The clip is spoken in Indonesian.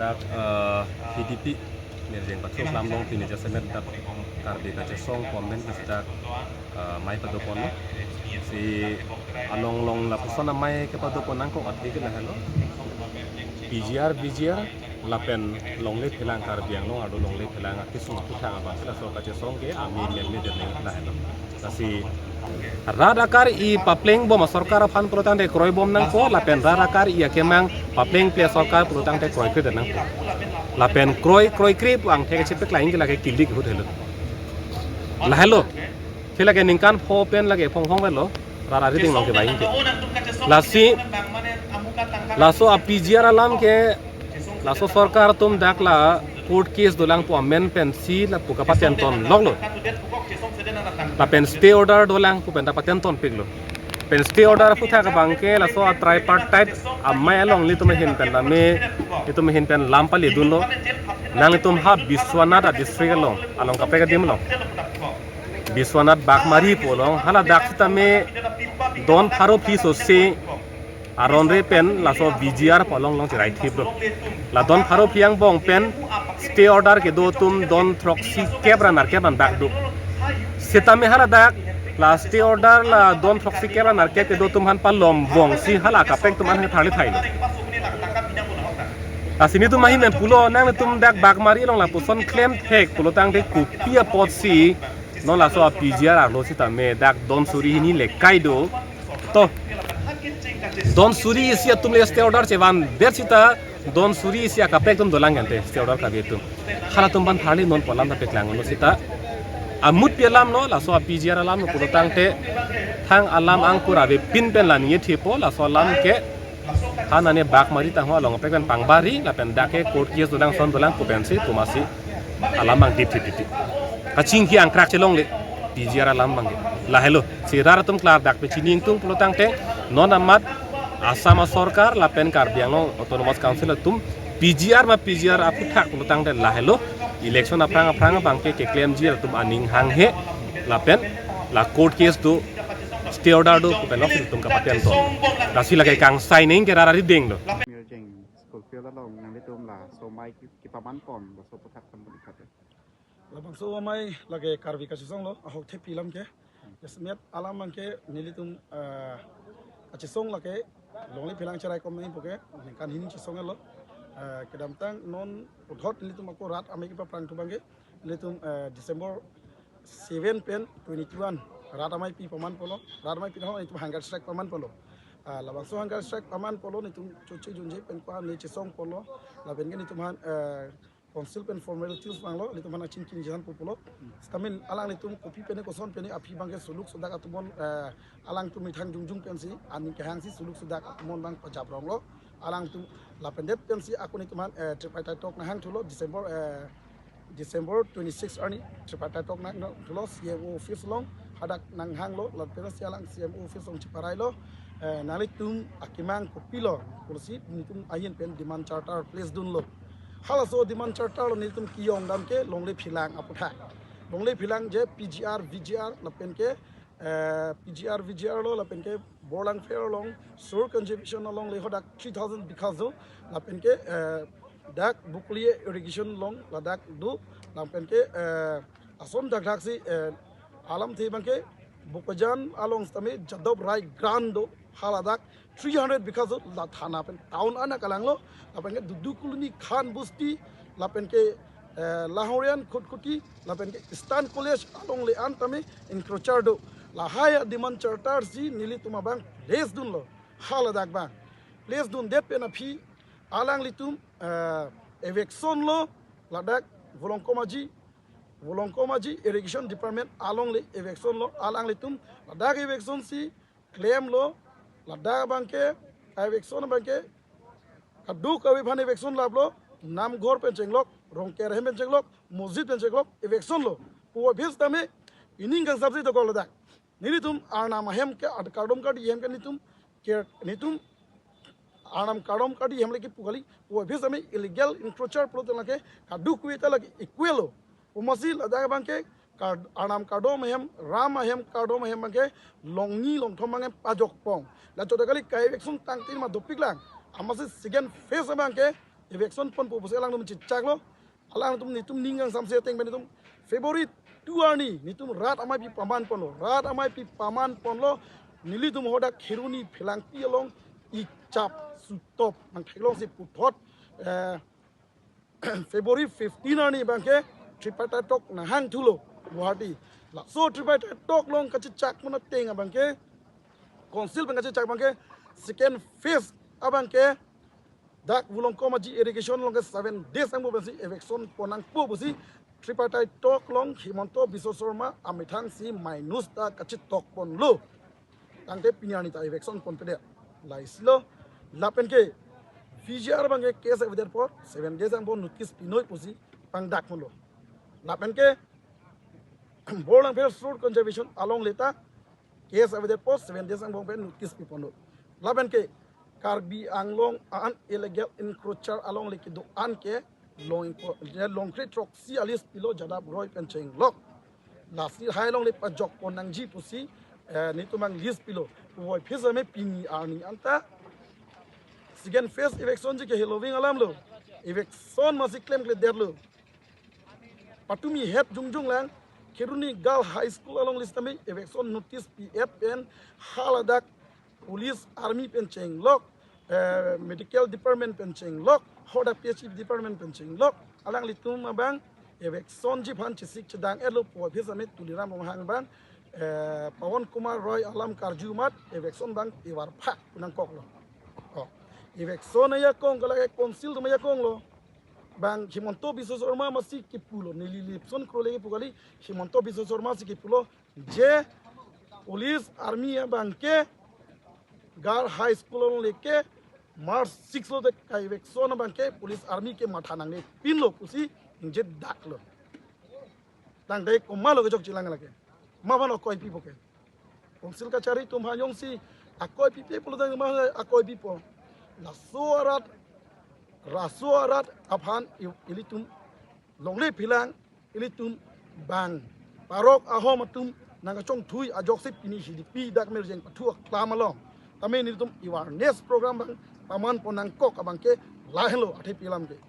dak PDP nirjeng patrol lamlong tini jasemet dak karbi kace song komen dak mai padopon si along long la persona mai ke padopon angko atli ke lahalo BGR lapen longle philang karbi ang long ado longle philang akisung puthang aba sila so kace song ke ami melme derne lahalo kasi radakar i papleng bom sarkar fan protang de kroy bom nang ko lapen radakar i akemang papleng ple sarkar protang de kroy kre nang ko lapen kroy krip ang theke chipek lain ke lage kildik hut helo lahelo khela ke ningkan pho pen lage phong phong velo rara riding long ke bain ke laso a PGR alam ke laso sarkar tum dakla court case dolang pu amen pen si la pu kapaten ton loglo la pen stay order dolang pu pen dapaten ton piglo pen stay order pu tha ka bangke la so a tripartite amma along li tum hin pen la me itum hin pen lampa li dunlo nang tum ha Biswanath district along ka pega dim lo Biswanath bakmari polong hala dakta me don pharo fi so se aron re pen la so BGR polong long chirai thibro la don pharo piang bong pen stay order ke do tum don proxy kebranar keban dak do seta me hala dak la stay order la don proxy kebranar ke do tum han palom bong si hala ka pek tum han thali thailo asini tum mahin men pulo nang tum dak bakmari long la puson claim thek pulo tang de kupia pot si no la so PGR lo sita me dak don suri ni le kaido to don suri isia tum le stay order chevan bersita don suri isia ka pek tum dolang ante stay order ka betu khala tum ban thali non polam da pek lang no sita amut pelam no la so PGR alam no pulo tang te thang alam ang kura be pin pen lan ye thipo la so lam ke hanane bakmari ta ho long pek pen pangbari la pen dake court case dolang son dolang ku pensi tumasi alam ang dip kacing ki ang krak chelong le PGR alam bang la hello si raratum klar dak pe chining tung pulo tang te non amat asama sarkar la pen kar biang no autonomous council tum PGR apu thak pulo tang te la hello election aprang bangke ke claim ji tum aning hang he la pen la court case do stay order do pen lo tum ka paten to rasi la kai kang sai ning ke rara ri ding lo jeng school field la long nang tum la so mai ki paman kon la so puthak kan buli khate la bang so mai lage karvi ka song lo ahok the pilam ke yasmet alam mang ke nilitum achi song lage longli philang charai kom mai poke kan hin chi song lo kedam tang non puthot nilitum ako rat ame ki pa prang tu bange nilitum December 7 pen 2021 rat amai pi paman polo rat amai pi ho itu hunger strike paman polo la bang so hunger strike paman polo nitum chochi junje pen pa ni chi song polo la ben nitum han council pen formalities banglo nitum han chin kin jahan polo stamin alang nitum kopi pen ko son pen api bange suluk sudak atumon alang tu mithang jungjung pen si ani ke hang si suluk sudak atumon bang pajab ronglo alang tu la pendet pen si aku nitum han tripartite talk na hang thulo December 26 arni tripartite talk na thulo CMO office long hadak nang hang lo la pen si alang CMO office long chiparai lo nalitum akimang kopilo kursi nitum ayin pen demand charter place dun lo hala so demand charter lo nitum kiyong dam ke longle philang aputha longle philang je PGR VGR la pen ke PGR VGR lo la pen ke borlang fair long sur contribution long le hodak 3000 because la pen ke dak bukliye irrigation long la dak du la pen ke asom dak dak si alam thi bangke bukajan along stame jadob rai grando haladak 300 because la thana pen town ana kalang lo la pen ke dudukulni khan busti la pen ke lahorian khutkuti la pen ke stan college along le an tame encroacher do la haya demand charter si nili tuma bang les dun lo haladak bang les dun det pen phi alang litum evexon lo la dak volonkomaji irrigation department along le evexon lo alang litum la dak evexon si claim lo la dak bangke evexon bangke kadu kawi bhan evexon lablo nam ghor pen chenglok rongker hem pen chenglok mosjid pen chenglok evexon lo po bhes tame ining gang sabji to kol dak nilitum arnam hem ke kadom kadi hem ke nitum anam kadom kadi hem leki pugali po bhes tame illegal encroacher pro to lake kadu kuwi ta laki equalo umasil ada bangke anam kadom hem ram hem kadom hem bangke longni longthom bangke pajok pong la chota kali kai eksun tang tin ma dopik lang amase second phase bangke election pon po bose alang tum cicak lo alang tum ni tum ningang samse teng ben tum Februari 2 ni tum rat amai pi paman pon lo rat amai pi paman pon lo nili tum hoda khiruni philang pi along I chap sutop mang thailong si puthot February 15 ni bangke tripartite talk na hang thulo Guwahati la so tripartite talk long kachak mana teng bangke council bangke chak bangke second phase abangke dak bulong komaji irrigation long 7 days ang basi election ponang po basi tripartite talk long Himanto Biswa Sarma amithang si minus ta kachit talk pon lo tangte pinyani ta election pon pede laislo lapen ke VGR bangke case over there for 7 days ang bon notice pinoi pusi pang dak pon lo lapen ke board and road conservation along leta case over there for 7 days ang bon notice pipon lo lapen ke Karbi anglong an illegal encroacher along leki do an ke long crate truck si alis pilo jada broy pencheng lok lasi hai long le pajok ponang ji pusi ni tumang list pilo boy phisa me pini arni anta second phase election ji ke Halloween alam lo election masi claim ke der lo patumi het jungjung lang Kiruni Girl High School along list me election notice PF pen haladak police army pencheng lok medical department pencheng lok hoda PhD department pencheng lok alang litum abang election ji phan chisik chedang elo po phisa me tuliram hang bang Pawan Kumar Roy Alam Karjumat election bang iwar phak nang kok lo election ya kong kala council tumaya kong lo bang Himanto Biswa Sarma masi kipulo nililipson krole pukali Himanto Biswa Sarma si kipulo je police army ya bangke Girl High School on leke March 6 lo de kai election bangke police army ke mathanang ne pin lo pusi je dak lo tang dai komalo ke jok chilang lake mabano koi pipo ke council ka chari tum hayong si akoi pipe pulo dang ma akoi pipo la rasuarat aphan ilitum longle philang ilitum bang parok ahomatum nanga chong thui ajok sip ini hidipi dak merjeng pathuak klamalong tame ilitum awareness program bang paman ponang kok abangke lahelo athe pilam ke